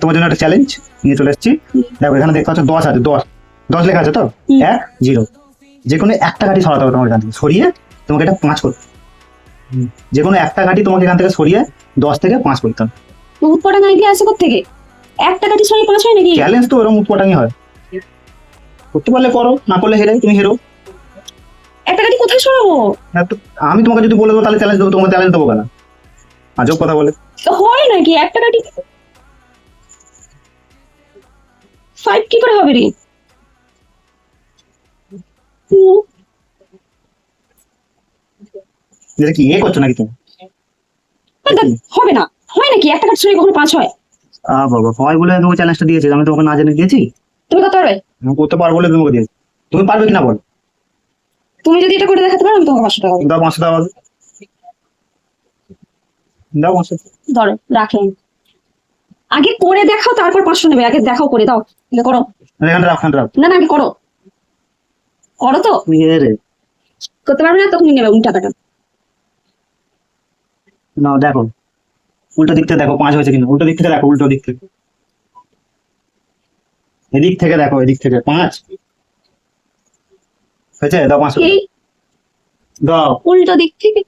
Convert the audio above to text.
তোমার জন্য একটা চ্যালেঞ্জ নিয়ে চলে এসেছি। দেখো এখানে দেখতে পাচ্ছ 10 আছে, 10 লেখা আছে তো, 1 0, যে কোনো একটা কাঠি সরাতে হবে তোমার এখান থেকে, সরিয়ে তোমাকে এটা 5 করতে হবে। যে কোনো একটা কাঠি তোমাকে এখান থেকে সরিয়ে 10 থেকে 5 করতে হবে। উৎপটাং আইডিয়া আছে কোত্থেকে? একটা কাঠি সরিয়ে 5 হয় নাকি? চ্যালেঞ্জ তো ওরকম উৎপটাঙ্গই হয়, করতে পারলে করো, না করলে হেরে, তুমি হেরো। একটা কাঠি কোথায় সরাবো? হ্যাঁ, তো আমি তোমাকে যদি বলে দেবো তাহলে চ্যালেঞ্জ দেবো, তোমাকে চ্যালেঞ্জ দেবো কেন? আজব কথা বলে। হয় নাকি একটা কাঠি 5 কি করে হবে রে? যেটা কি করছো নাকি তুমি? হবে না, হয় নাকি একটা কাঠি সরিয়ে কখনো 5 হয়? বাবা, হয় বলে তোমাকে চ্যালেঞ্জটা দিয়েছি, আমি তোমাকে না জেনে দিয়েছি? তুমি করতে পারবে? আমি করতে পারবো বলে তোমাকে দিয়েছি, তুমি পারবে কিনা বলো? তুমি যদি এটা করে দেখাতে পারো আমি তোমাকে 500 টাকা দেবো। দাও 500 টাকা হবে। দাও 500। ধরো রাখেন, আগে করে দেখাও তারপর 500 নেবে, আগে দেখাও করে দাও, এটা করো। এখানটা রাখ, এখানটা রাখ। না না আগে করো, করো তো। তুমি হেরে। করতে পারবে না তখন নেবে টাকাটা। নাও দেখো, উল্টো দিক থেকে দেখো 5 হয়েছে কিনা, উল্টো দিক থেকে দেখো, উল্টো দিক থেকে, এদিক থেকে দেখো, এদিক থেকে 5 হয়েছে। দাও 500। এই দাও। উল্টো দিক থেকে